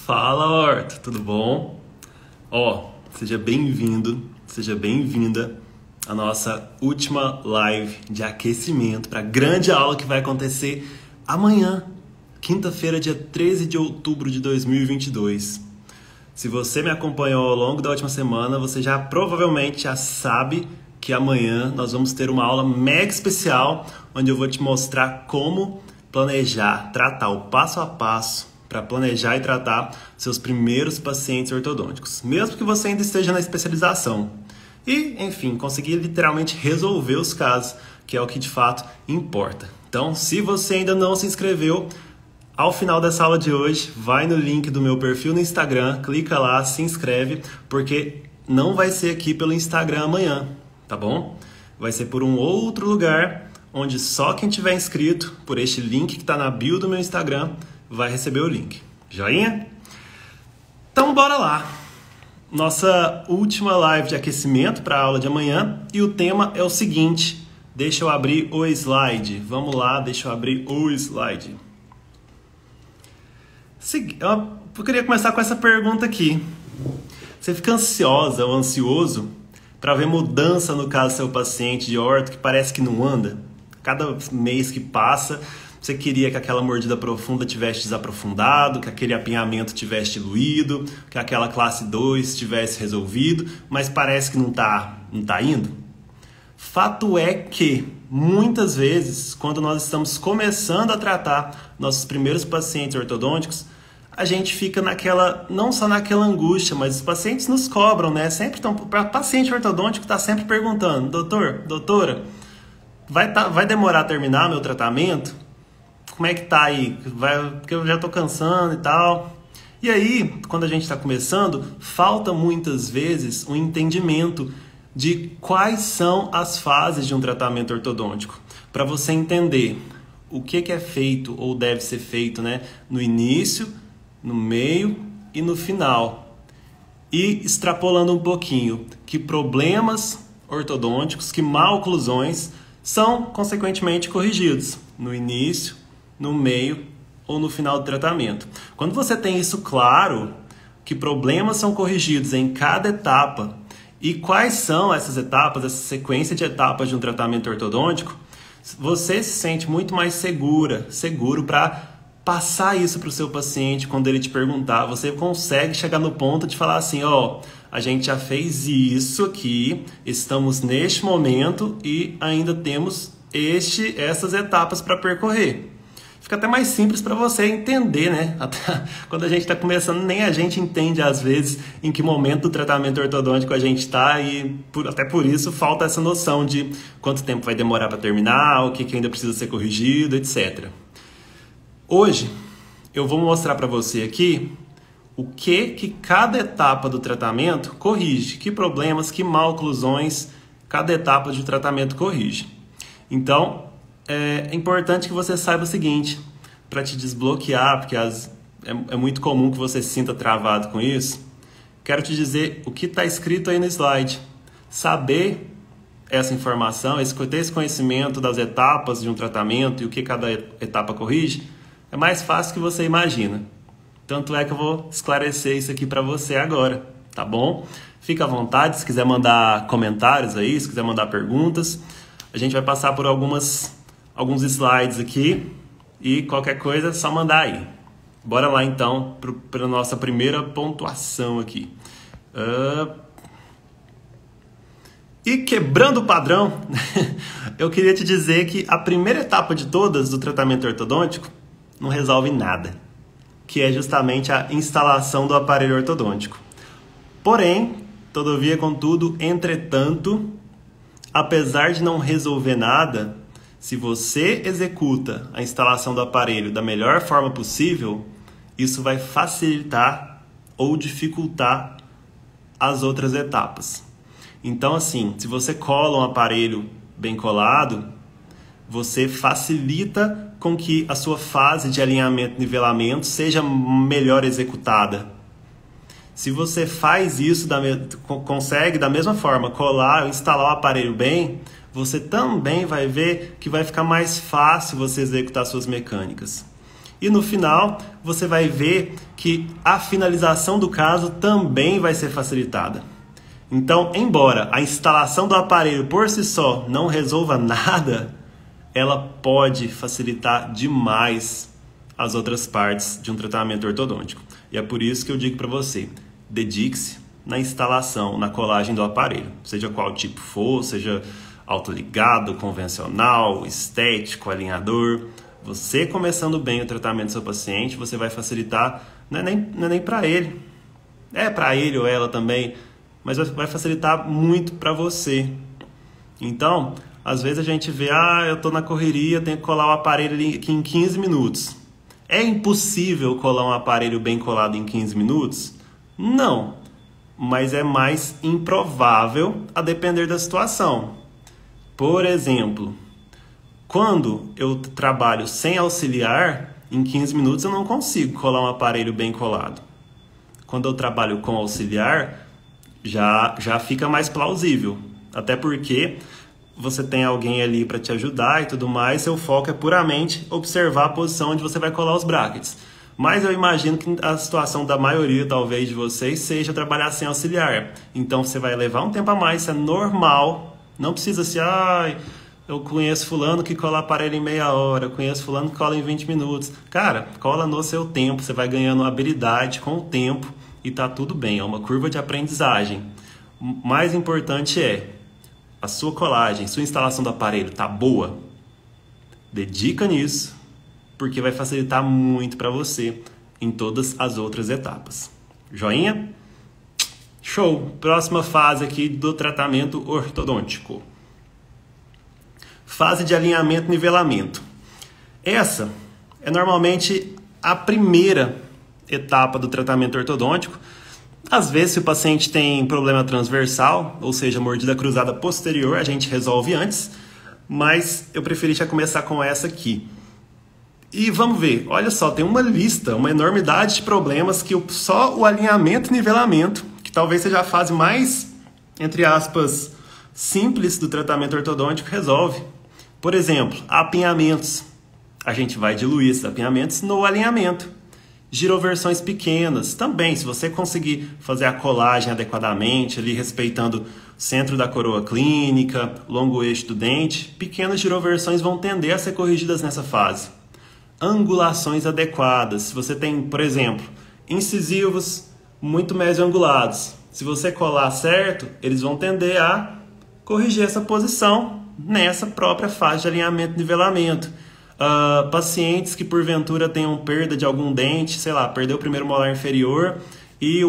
Fala, Horto, tudo bom? Seja bem-vindo, seja bem-vinda à nossa última live de aquecimento para a grande aula que vai acontecer amanhã, quinta-feira, dia 13 de outubro de 2022. Se você me acompanhou ao longo da última semana, você já provavelmente já sabe que amanhã nós vamos ter uma aula mega especial, onde eu vou te mostrar como planejar, tratar o passo a passo para planejar e tratar seus primeiros pacientes ortodônticos, mesmo que você ainda esteja na especialização. E, enfim, conseguir literalmente resolver os casos, que é o que de fato importa. Então, se você ainda não se inscreveu, ao final dessa aula de hoje, vai no link do meu perfil no Instagram, clica lá, se inscreve, porque não vai ser aqui pelo Instagram amanhã, tá bom? Vai ser por um outro lugar, onde só quem tiver inscrito por este link que está na bio do meu Instagram vai receber o link. Joinha? Então bora lá! Nossa última live de aquecimento para a aula de amanhã e o tema é o seguinte, deixa eu abrir o slide. Vamos lá, deixa eu abrir o slide. Eu queria começar com essa pergunta aqui. Você fica ansiosa ou ansioso para ver mudança no caso do seu paciente de orto que parece que não anda? Cada mês que passa, você queria que aquela mordida profunda tivesse desaprofundado, que aquele apinhamento tivesse diluído, que aquela classe 2 tivesse resolvido, mas parece que não tá indo? Fato é que, muitas vezes, quando nós estamos começando a tratar nossos primeiros pacientes ortodônticos, a gente fica naquela, não só naquela angústia, mas os pacientes nos cobram, né? Sempre estão, para paciente ortodôntico está sempre perguntando, doutora, vai demorar a terminar meu tratamento? Como é que tá aí? Porque eu já tô cansando e tal. E aí, quando a gente está começando, falta muitas vezes um entendimento de quais são as fases de um tratamento ortodôntico. Para você entender o que é feito ou deve ser feito, né? No início, no meio e no final. E extrapolando um pouquinho, que problemas ortodônticos, que maloclusões são consequentemente corrigidos no início, no meio ou no final do tratamento. Quando você tem isso claro, que problemas são corrigidos em cada etapa e quais são essas etapas, essa sequência de etapas de um tratamento ortodôntico, você se sente muito mais seguro para passar isso para o seu paciente quando ele te perguntar. Você consegue chegar no ponto de falar assim, a gente já fez isso aqui, estamos neste momento e ainda temos essas etapas para percorrer. Fica até mais simples para você entender, né? Até quando a gente está começando, nem a gente entende às vezes em que momento do tratamento ortodôntico a gente está e até por isso falta essa noção de quanto tempo vai demorar para terminar, o que ainda precisa ser corrigido, etc. Hoje eu vou mostrar para você aqui o que cada etapa do tratamento corrige, que problemas, que maloclusões cada etapa de tratamento corrige. Então, é importante que você saiba o seguinte, para te desbloquear, porque é muito comum que você se sinta travado com isso, quero te dizer o que está escrito aí no slide. Saber essa informação, ter esse conhecimento das etapas de um tratamento e o que cada etapa corrige, é mais fácil que você imagina. Tanto é que eu vou esclarecer isso aqui para você agora, tá bom? Fica à vontade, se quiser mandar comentários aí, se quiser mandar perguntas. A gente vai passar por alguns slides aqui e qualquer coisa é só mandar aí. Bora lá então para a nossa primeira pontuação aqui. E quebrando o padrão, eu queria te dizer que a primeira etapa de todas do tratamento ortodôntico não resolve nada, que é justamente a instalação do aparelho ortodôntico. Porém, todavia, contudo, entretanto, apesar de não resolver nada, se você executa a instalação do aparelho da melhor forma possível, isso vai facilitar ou dificultar as outras etapas. Então, assim, se você cola um aparelho bem colado, você facilita com que a sua fase de alinhamento e nivelamento seja melhor executada. Se você faz isso, consegue da mesma forma colar ou instalar o aparelho bem, você também vai ver que vai ficar mais fácil você executar suas mecânicas. E no final, você vai ver que a finalização do caso também vai ser facilitada. Então, embora a instalação do aparelho por si só não resolva nada, ela pode facilitar demais as outras partes de um tratamento ortodôntico. E é por isso que eu digo para você, dedique-se na instalação, na colagem do aparelho, seja qual tipo for, seja autoligado, convencional, estético, alinhador. Você começando bem o tratamento do seu paciente, você vai facilitar, não é nem para ele, é para ele ou ela também, mas vai facilitar muito para você. Então, às vezes a gente vê, eu estou na correria, tenho que colar o aparelho aqui em 15 minutos. É impossível colar um aparelho bem colado em 15 minutos? Não, mas é mais improvável a depender da situação. Por exemplo, quando eu trabalho sem auxiliar, em 15 minutos eu não consigo colar um aparelho bem colado. Quando eu trabalho com auxiliar, já fica mais plausível. Até porque você tem alguém ali para te ajudar e tudo mais, seu foco é puramente observar a posição onde você vai colar os brackets. Mas eu imagino que a situação da maioria, talvez, de vocês seja trabalhar sem auxiliar. Então você vai levar um tempo a mais, isso é normal. Não precisa ser, eu conheço fulano que cola aparelho em meia hora, eu conheço fulano que cola em 20 minutos. Cara, cola no seu tempo, você vai ganhando habilidade com o tempo e tá tudo bem, é uma curva de aprendizagem. O mais importante é, a sua colagem, sua instalação do aparelho tá boa? Dedica nisso, porque vai facilitar muito para você em todas as outras etapas. Joinha? Show! Próxima fase aqui do tratamento ortodôntico. Fase de alinhamento e nivelamento. Essa é normalmente a primeira etapa do tratamento ortodôntico. Às vezes, se o paciente tem problema transversal, ou seja, mordida cruzada posterior, a gente resolve antes, mas eu preferi já começar com essa aqui. E vamos ver, olha só, tem uma lista, uma enormidade de problemas que só o alinhamento e nivelamento, que talvez seja a fase mais, entre aspas, simples do tratamento ortodôntico, resolve. Por exemplo, apinhamentos. A gente vai diluir esses apinhamentos no alinhamento. Giroversões pequenas. Também, se você conseguir fazer a colagem adequadamente, ali respeitando o centro da coroa clínica, longo eixo do dente, pequenas giroversões vão tender a ser corrigidas nessa fase. Angulações adequadas. Se você tem, por exemplo, incisivos muito mesioangulados, se você colar certo, eles vão tender a corrigir essa posição nessa própria fase de alinhamento e nivelamento. Pacientes que porventura tenham perda de algum dente, sei lá, perdeu o primeiro molar inferior e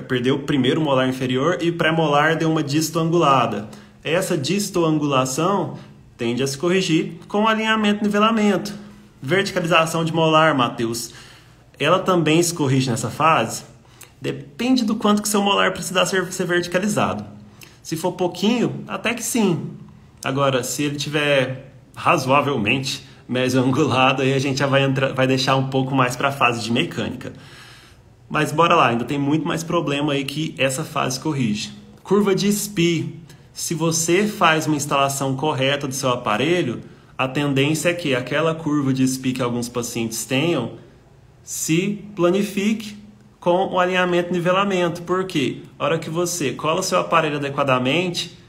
perdeu o primeiro molar inferior e pré-molar deu uma distoangulada. Essa distoangulação tende a se corrigir com alinhamento e nivelamento. Verticalização de molar, Matheus, ela também se corrige nessa fase? Depende do quanto que seu molar precisa ser verticalizado. Se for pouquinho, até que sim. Agora, se ele tiver razoavelmente mesioangulado, aí a gente já vai deixar um pouco mais para a fase de mecânica. Mas bora lá, ainda tem muito mais problema aí que essa fase corrige. Curva de SPI. Se você faz uma instalação correta do seu aparelho, a tendência é que aquela curva de SPI que alguns pacientes tenham se planifique com o alinhamento e nivelamento. Por quê? A hora que você cola o seu aparelho adequadamente,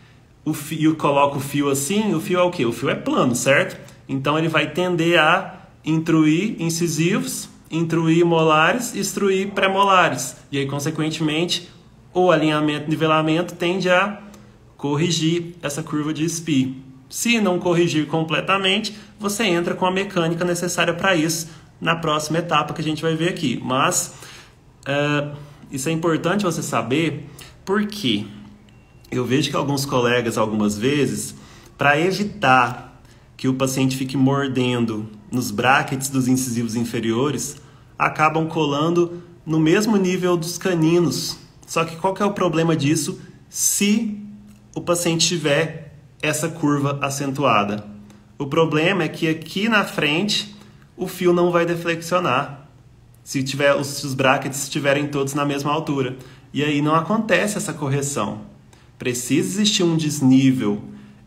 o fio coloca o fio assim, o fio é o quê? O fio é plano, certo? Então ele vai tender a intruir incisivos, intruir molares, extruir pré-molares. E aí, consequentemente, o alinhamento e nivelamento tende a corrigir essa curva de SPI. Se não corrigir completamente, você entra com a mecânica necessária para isso na próxima etapa que a gente vai ver aqui. Mas isso é importante você saber, porque eu vejo que alguns colegas, algumas vezes, para evitar que o paciente fique mordendo nos brackets dos incisivos inferiores, acabam colando no mesmo nível dos caninos. Só que qual que é o problema disso se o paciente tiver essa curva acentuada? O problema é que aqui na frente o fio não vai deflexionar se os brackets estiverem todos na mesma altura. E aí não acontece essa correção. Precisa existir um desnível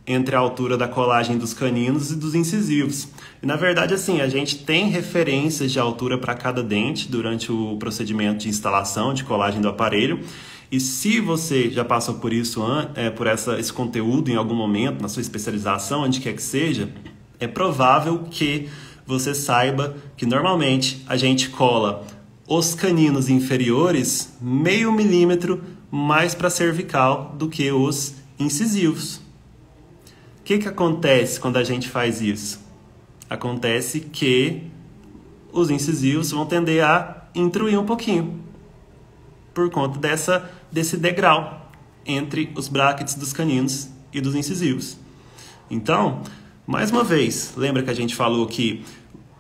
entre a altura da colagem dos caninos e dos incisivos. E, na verdade, assim, a gente tem referências de altura para cada dente durante o procedimento de instalação de colagem do aparelho. E se você já passou por isso, por esse conteúdo em algum momento, na sua especialização, onde quer que seja, é provável que você saiba que normalmente a gente cola os caninos inferiores meio milímetro mais para a cervical do que os incisivos. O que acontece quando a gente faz isso? Acontece que os incisivos vão tender a intruir um pouquinho por conta desse degrau entre os bráquetes dos caninos e dos incisivos. Então, mais uma vez, lembra que a gente falou que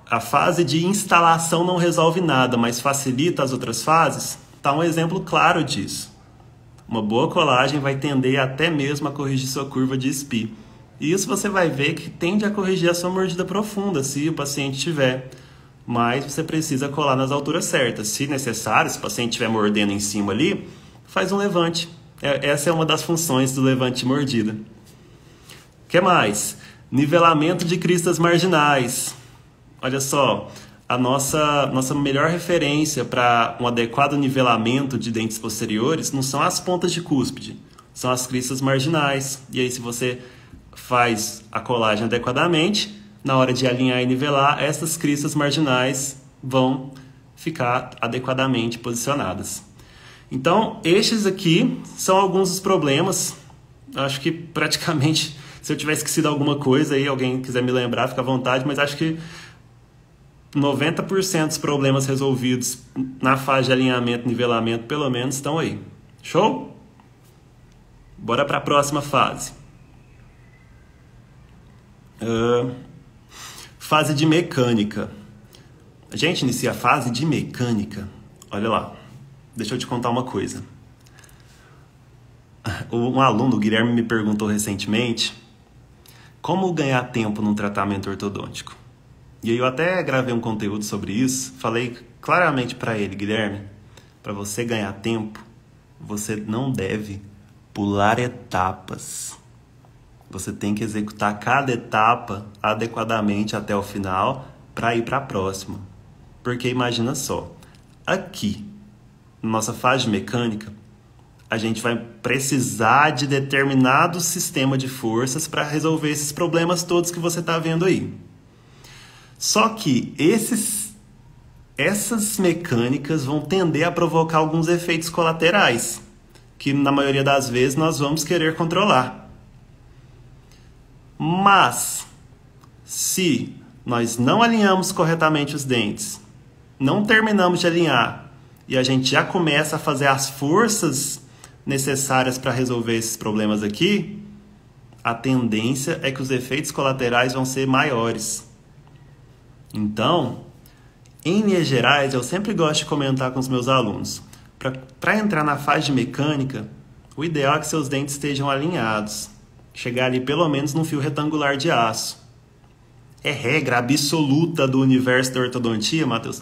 a fase de instalação não resolve nada, mas facilita as outras fases? Tá um exemplo claro disso. Uma boa colagem vai tender até mesmo a corrigir sua curva de SPI. E isso você vai ver que tende a corrigir a sua mordida profunda, se o paciente tiver. Mas você precisa colar nas alturas certas. Se necessário, se o paciente estiver mordendo em cima ali, faz um levante. Essa é uma das funções do levante de mordida. O que mais? Nivelamento de cristas marginais. Olha só, a nossa melhor referência para um adequado nivelamento de dentes posteriores não são as pontas de cúspide, são as cristas marginais. E aí, se você faz a colagem adequadamente, na hora de alinhar e nivelar, essas cristas marginais vão ficar adequadamente posicionadas. Então, estes aqui são alguns dos problemas. Acho que praticamente, se eu tiver esquecido alguma coisa aí, alguém quiser me lembrar, fica à vontade, mas acho que 90% dos problemas resolvidos na fase de alinhamento e nivelamento, pelo menos, estão aí. Show? Bora para a próxima fase. Fase de mecânica. A gente inicia a fase de mecânica. Olha lá, deixa eu te contar uma coisa. Um aluno, o Guilherme, me perguntou recentemente como ganhar tempo num tratamento ortodôntico. E aí eu até gravei um conteúdo sobre isso, falei claramente para ele: Guilherme, para você ganhar tempo, você não deve pular etapas. Você tem que executar cada etapa adequadamente até o final para ir para a próxima. Porque imagina só, aqui, na nossa fase de mecânica, a gente vai precisar de determinado sistema de forças para resolver esses problemas todos que você está vendo aí. Só que essas mecânicas vão tender a provocar alguns efeitos colaterais, que na maioria das vezes nós vamos querer controlar. Mas, se nós não alinhamos corretamente os dentes, não terminamos de alinhar, e a gente já começa a fazer as forças necessárias para resolver esses problemas aqui, a tendência é que os efeitos colaterais vão ser maiores. Então, em linhas gerais, eu sempre gosto de comentar com os meus alunos. Para entrar na fase de mecânica, o ideal é que seus dentes estejam alinhados. Chegar ali pelo menos num fio retangular de aço. É regra absoluta do universo da ortodontia, Matheus?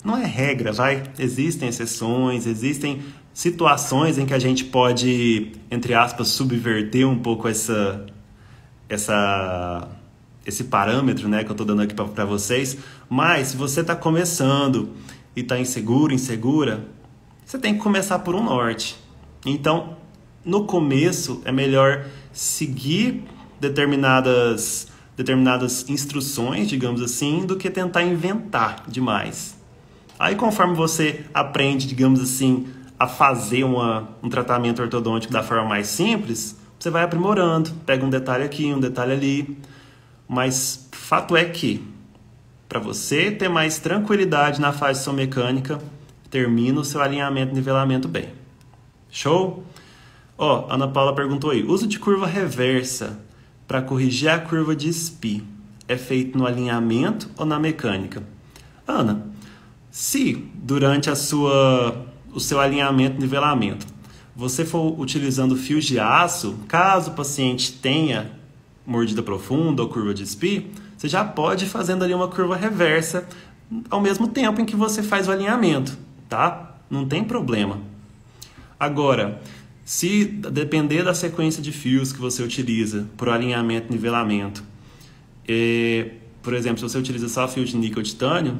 Não é regra, vai. Existem exceções, existem situações em que a gente pode, entre aspas, subverter um pouco esse parâmetro, né, que eu estou dando aqui para vocês. Mas se você está começando e está inseguro, insegura, você tem que começar por um norte. Então, no começo, é melhor seguir determinadas instruções, digamos assim, do que tentar inventar demais. Aí, conforme você aprende, digamos assim, a fazer um tratamento ortodôntico da forma mais simples, você vai aprimorando, pega um detalhe aqui, um detalhe ali. Mas fato é que, para você ter mais tranquilidade na fase de sua mecânica, termina o seu alinhamento e nivelamento bem. Show? Ó, Ana Paula perguntou aí: uso de curva reversa para corrigir a curva de SPI é feito no alinhamento ou na mecânica? Ana, se durante o seu alinhamento e nivelamento você for utilizando fios de aço, caso o paciente tenha mordida profunda ou curva de SPI, você já pode ir fazendo ali uma curva reversa ao mesmo tempo em que você faz o alinhamento, tá? Não tem problema. Agora, Se depender da sequência de fios que você utiliza para o alinhamento e nivelamento, por exemplo, se você utiliza só fio de níquel-titânio,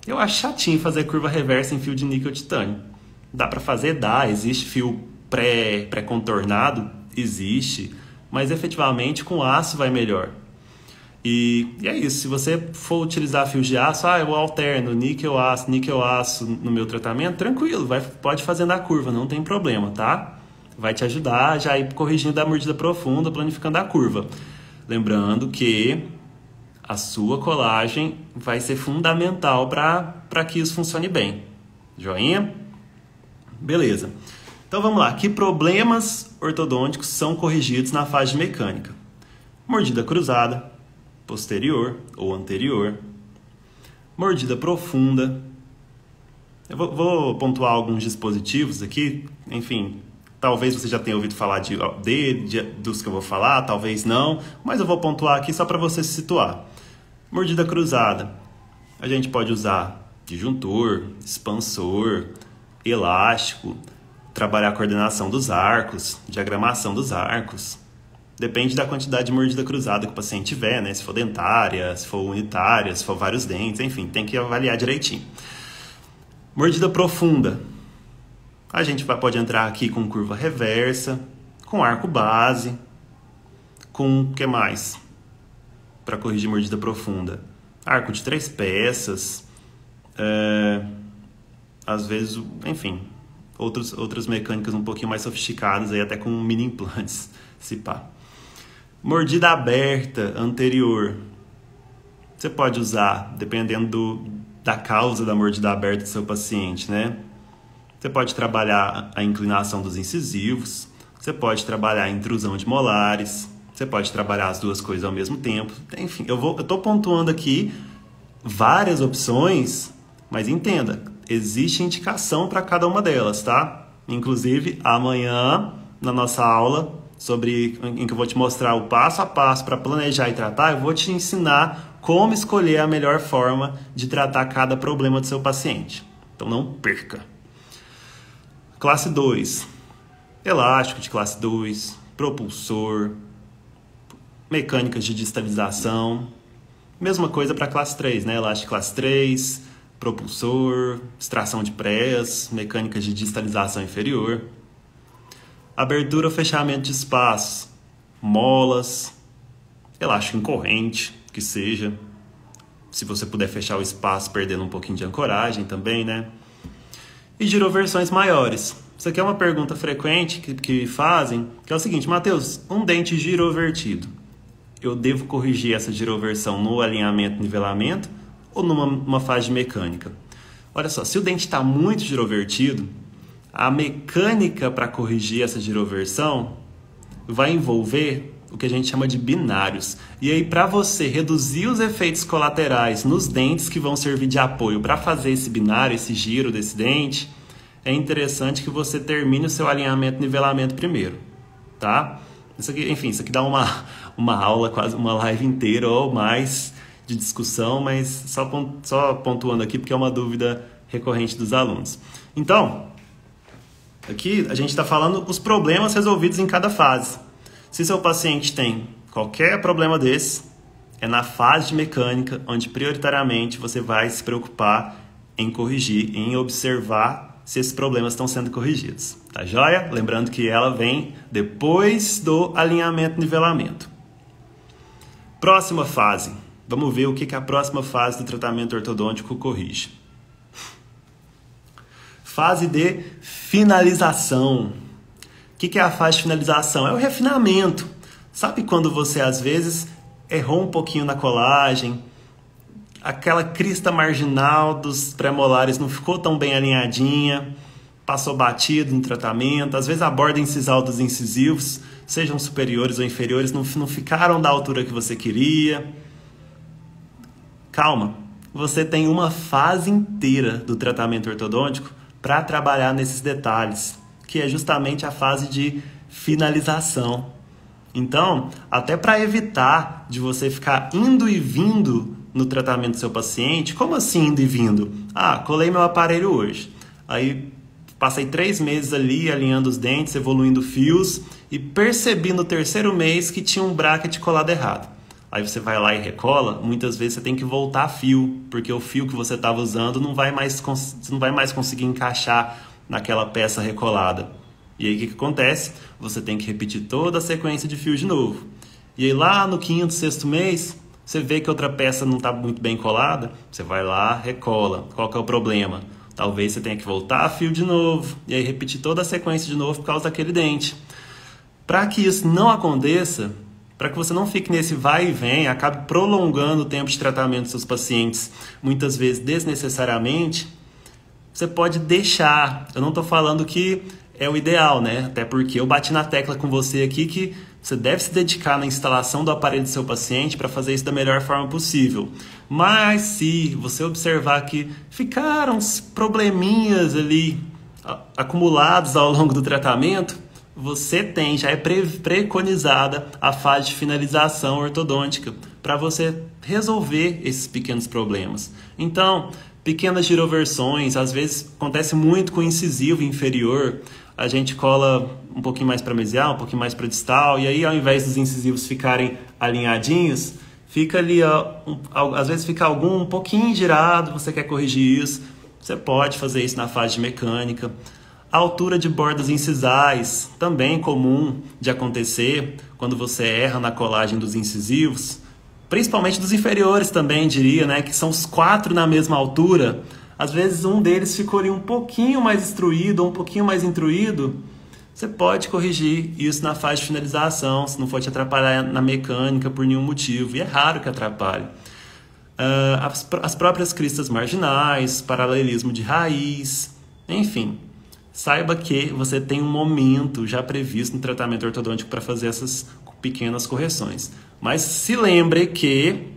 eu acho chatinho fazer curva reversa em fio de níquel-titânio. Dá para fazer? Dá. Existe fio pré-contornado? Existe. Mas efetivamente com aço vai melhor. E é isso. Se você for utilizar fios de aço, eu alterno níquel-aço no meu tratamento, tranquilo. Pode fazer na curva, não tem problema, tá? Vai te ajudar já a ir corrigindo a mordida profunda, planificando a curva. Lembrando que a sua colagem vai ser fundamental para que isso funcione bem. Joinha? Beleza. Então vamos lá. Que problemas ortodônticos são corrigidos na fase de mecânica? Mordida cruzada, posterior ou anterior, mordida profunda. Eu vou pontuar alguns dispositivos aqui. Enfim, talvez você já tenha ouvido falar dos que eu vou falar, talvez não, mas eu vou pontuar aqui só para você se situar. Mordida cruzada, a gente pode usar disjuntor, expansor, elástico, trabalhar a coordenação dos arcos, diagramação dos arcos. Depende da quantidade de mordida cruzada que o paciente tiver, né? Se for dentária, se for unitária, se for vários dentes, enfim, tem que avaliar direitinho. Mordida profunda, a gente pode entrar aqui com curva reversa, com arco base, com o que mais? Para corrigir mordida profunda, arco de 3 peças, às vezes, enfim, outras mecânicas um pouquinho mais sofisticadas, aí até com mini implantes, se pá. Mordida aberta anterior, você pode usar, dependendo da causa da mordida aberta do seu paciente, né? Você pode trabalhar a inclinação dos incisivos, você pode trabalhar a intrusão de molares, você pode trabalhar as duas coisas ao mesmo tempo. Enfim, eu estou pontuando aqui várias opções, mas entenda, existe indicação para cada uma delas, tá? Inclusive, amanhã, na nossa aula, em que eu vou te mostrar o passo a passo para planejar e tratar, eu vou te ensinar como escolher a melhor forma de tratar cada problema do seu paciente. Então, não perca. Classe 2. Elástico de classe 2, propulsor, mecânicas de distalização. Mesma coisa para classe 3, né? Elástico de classe 3, propulsor, extração de prés, mecânicas de distalização inferior. Abertura ou fechamento de espaços, molas, elástico em corrente, que seja. Se você puder fechar o espaço perdendo um pouquinho de ancoragem também, né? E giroversões maiores. Isso aqui é uma pergunta frequente que fazem, que é o seguinte: Matheus, um dente girovertido, eu devo corrigir essa giroversão no alinhamento e nivelamento ou numa fase de mecânica? Olha só, se o dente está muito girovertido, a mecânica para corrigir essa giroversão vai envolver o que a gente chama de binários. E aí, para você reduzir os efeitos colaterais nos dentes que vão servir de apoio para fazer esse binário, esse giro desse dente, é interessante que você termine o seu alinhamento e nivelamento primeiro, tá? Isso aqui dá uma aula, quase uma live inteira ou mais de discussão, mas só pontuando aqui porque é uma dúvida recorrente dos alunos. Então, aqui a gente está falando os problemas resolvidos em cada fase. Se seu paciente tem qualquer problema desse, é na fase de mecânica, onde prioritariamente você vai se preocupar em corrigir, em observar se esses problemas estão sendo corrigidos. Tá joia? Lembrando que ela vem depois do alinhamento e nivelamento. Próxima fase. Vamos ver o que a próxima fase do tratamento ortodôntico corrige. Fase de finalização. O que é a fase de finalização? É o refinamento. Sabe quando você, às vezes, errou um pouquinho na colagem, aquela crista marginal dos pré-molares não ficou tão bem alinhadinha, passou batido no tratamento, às vezes a borda incisal dos incisivos, sejam superiores ou inferiores, não ficaram da altura que você queria. Calma, você tem uma fase inteira do tratamento ortodôntico para trabalhar nesses detalhes, que é justamente a fase de finalização. Então, até para evitar de você ficar indo e vindo no tratamento do seu paciente, como assim indo e vindo? Ah, colei meu aparelho hoje. Aí Passei 3 meses ali alinhando os dentes, evoluindo fios e percebi no 3º mês que tinha um bracket colado errado. Aí você vai lá e recola, muitas vezes você tem que voltar fio, porque o fio que você estava usando não vai mais conseguir encaixar naquela peça recolada. E aí o que acontece? Você tem que repetir toda a sequência de fio de novo. E aí lá no 5º, 6º mês, você vê que outra peça não está muito bem colada, você vai lá, recola. Qual que é o problema? Talvez você tenha que voltar a fio de novo, e aí repetir toda a sequência de novo por causa daquele dente. Para que isso não aconteça, para que você não fique nesse vai e vem, acabe prolongando o tempo de tratamento dos seus pacientes, muitas vezes desnecessariamente, você pode deixar. Eu não estou falando que é o ideal, né? Até porque eu bati na tecla com você aqui que você deve se dedicar na instalação do aparelho do seu paciente para fazer isso da melhor forma possível. Mas se você observar que ficaram probleminhas ali acumulados ao longo do tratamento, você já é preconizada a fase de finalização ortodôntica para você resolver esses pequenos problemas. Então, pequenas giroversões, às vezes acontece muito com o incisivo inferior, a gente cola um pouquinho mais para mesial, um pouquinho mais para distal, e aí ao invés dos incisivos ficarem alinhadinhos, fica ali, às vezes fica algum um pouquinho girado, você quer corrigir isso, você pode fazer isso na fase de mecânica. A altura de bordas incisais, também comum de acontecer quando você erra na colagem dos incisivos, principalmente dos inferiores também, diria, né, que são os 4 na mesma altura. Às vezes um deles ficou ali um pouquinho mais instruído, um pouquinho mais intruído. Você pode corrigir isso na fase de finalização, se não for te atrapalhar na mecânica por nenhum motivo, e é raro que atrapalhe. As próprias cristas marginais, paralelismo de raiz, enfim. Saiba que você tem um momento já previsto no tratamento ortodôntico para fazer essas pequenas correções. Mas se lembre que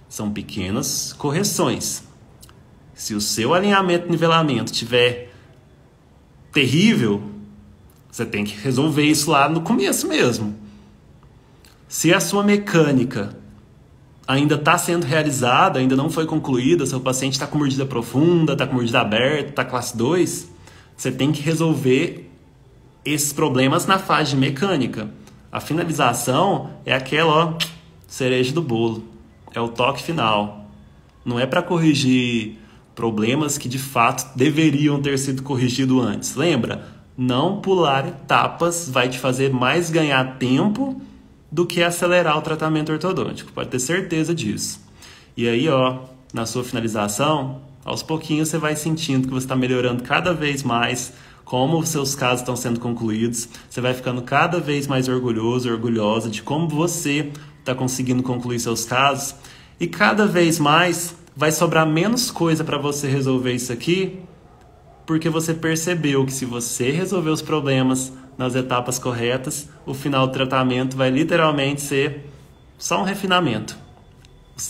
são pequenas correções. Se o seu alinhamento e nivelamento estiver terrível, você tem que resolver isso lá no começo mesmo. Se a sua mecânica ainda está sendo realizada, ainda não foi concluída, seu paciente está com mordida profunda, está com mordida aberta, está classe 2, você tem que resolver esses problemas na fase de mecânica. A finalização é aquela cereja do bolo, é o toque final. Não é para corrigir problemas que de fato deveriam ter sido corrigidos antes. Lembra? Não pular etapas vai te fazer mais ganhar tempo do que acelerar o tratamento ortodôntico. Pode ter certeza disso. E aí, na sua finalização, aos pouquinhos você vai sentindo que você está melhorando cada vez mais, como os seus casos estão sendo concluídos. Você vai ficando cada vez mais orgulhoso, orgulhosa de como você está conseguindo concluir seus casos. E cada vez mais vai sobrar menos coisa para você resolver isso aqui, porque você percebeu que se você resolver os problemas nas etapas corretas, o final do tratamento vai literalmente ser só um refinamento.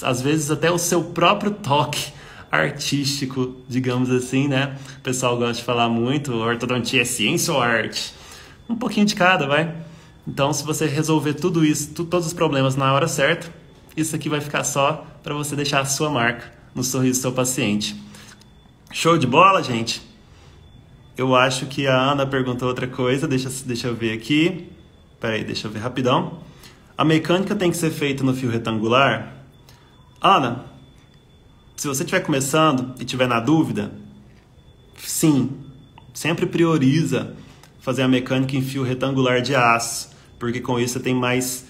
Às vezes até o seu próprio toque artístico, digamos assim, né? O pessoal gosta de falar muito, ortodontia é ciência ou arte? Um pouquinho de cada, vai? Então, se você resolver tudo isso, todos os problemas na hora certa, isso aqui vai ficar só para você deixar a sua marca no sorriso do seu paciente. Show de bola, gente? Eu acho que a Ana perguntou outra coisa, deixa eu ver aqui. Peraí, deixa eu ver rapidão. A mecânica tem que ser feita no fio retangular? Ana, se você estiver começando e estiver na dúvida, sim, sempre prioriza fazer a mecânica em fio retangular de aço, porque com isso você tem mais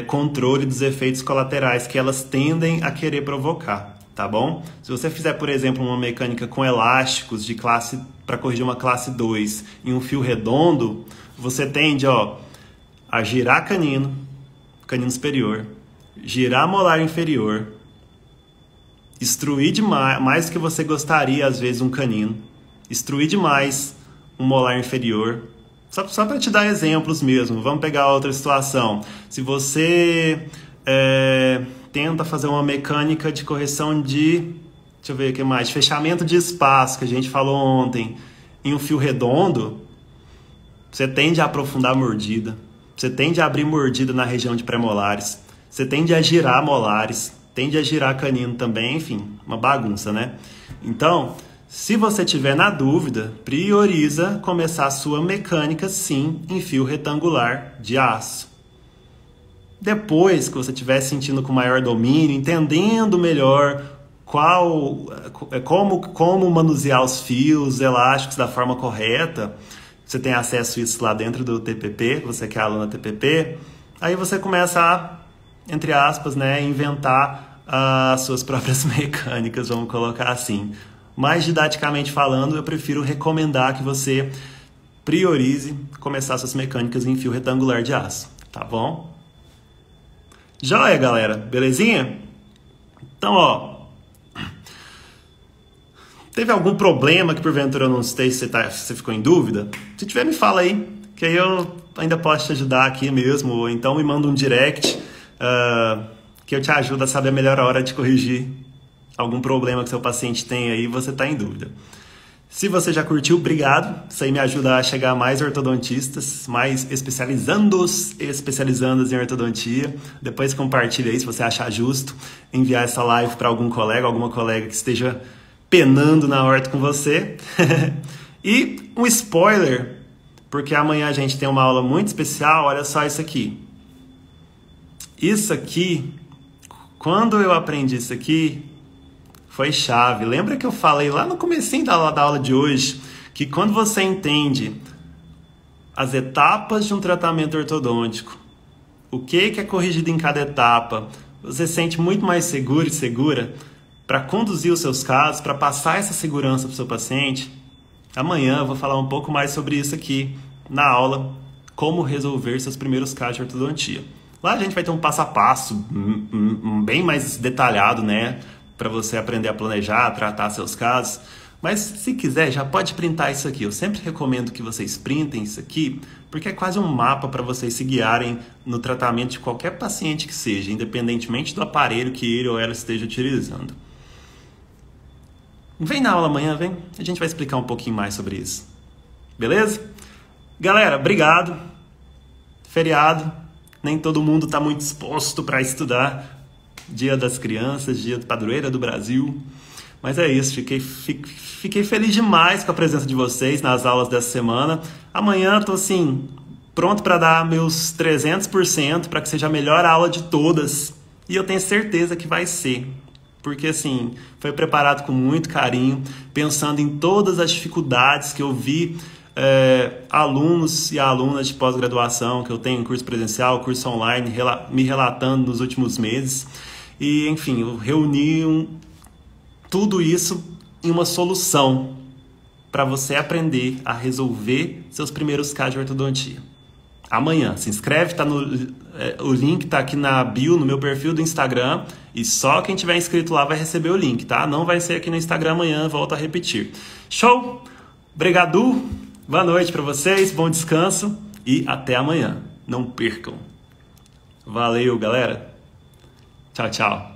controle dos efeitos colaterais que elas tendem a querer provocar, tá bom? Se você fizer, por exemplo, uma mecânica com elásticos de classe para corrigir uma classe 2 em um fio redondo, você tende a girar canino superior, girar molar inferior, extruir demais, mais do que você gostaria, às vezes, um canino, extruir demais um molar inferior. Só para te dar exemplos mesmo, vamos pegar outra situação. Se você tenta fazer uma mecânica de correção de, deixa eu ver o que mais, de fechamento de espaço, que a gente falou ontem, em um fio redondo, você tende a aprofundar a mordida, você tende a abrir mordida na região de pré-molares, você tende a girar molares, tende a girar canino também, enfim, uma bagunça, né? Então, Se você tiver na dúvida, prioriza começar a sua mecânica sim em fio retangular de aço. Depois que você estiver sentindo com maior domínio, entendendo melhor como manusear os fios elásticos da forma correta, você tem acesso a isso lá dentro do TPP, você que é aluna TPP, aí você começa a, entre aspas, né, inventar as suas próprias mecânicas, vamos colocar assim. Mais didaticamente falando, eu prefiro recomendar que você priorize começar suas mecânicas em fio retangular de aço, tá bom? Joia, galera? Belezinha? Então, ó, teve algum problema que porventura eu não sei se você ficou em dúvida? Se tiver, me fala aí, que aí eu ainda posso te ajudar aqui mesmo, ou então me manda um direct que eu te ajudo a saber a melhor hora de corrigir algum problema que seu paciente tem aí e você está em dúvida. Se você já curtiu, obrigado. Isso aí me ajuda a chegar a mais ortodontistas, mais especializandas em ortodontia. Depois compartilha aí se você achar justo enviar essa live para algum colega, alguma colega que esteja penando na horta com você. E um spoiler, porque amanhã a gente tem uma aula muito especial, olha só isso aqui. Isso aqui, quando eu aprendi isso aqui, foi chave. Lembra que eu falei lá no comecinho da aula de hoje que quando você entende as etapas de um tratamento ortodôntico, o que é corrigido em cada etapa, você se sente muito mais seguro e segura para conduzir os seus casos, para passar essa segurança para o seu paciente. Amanhã eu vou falar um pouco mais sobre isso aqui na aula, como resolver seus primeiros casos de ortodontia. Lá a gente vai ter um passo a passo bem mais detalhado, né? Para você aprender a planejar, tratar seus casos. Mas se quiser, já pode printar isso aqui. Eu sempre recomendo que vocês printem isso aqui, porque é quase um mapa para vocês se guiarem no tratamento de qualquer paciente que seja, independentemente do aparelho que ele ou ela esteja utilizando. Vem na aula amanhã, vem. A gente vai explicar um pouquinho mais sobre isso. Beleza? Galera, obrigado. Feriado. Nem todo mundo está muito disposto para estudar. Dia das Crianças, dia do padroeira do Brasil. Mas é isso, fiquei feliz demais com a presença de vocês nas aulas dessa semana. Amanhã estou assim, pronto para dar meus 300% para que seja a melhor aula de todas. E eu tenho certeza que vai ser. Porque assim, foi preparado com muito carinho, pensando em todas as dificuldades que eu vi alunos e alunas de pós-graduação que eu tenho em curso presencial, curso online, me relatando nos últimos meses. E, enfim, eu reuni tudo isso em uma solução para você aprender a resolver seus primeiros casos de ortodontia. Amanhã, se inscreve, o link está aqui na bio, no meu perfil do Instagram, e só quem tiver inscrito lá vai receber o link, tá? Não vai ser aqui no Instagram amanhã, volto a repetir. Show? Obrigado, boa noite para vocês, bom descanso e até amanhã. Não percam. Valeu, galera. Tchau, tchau.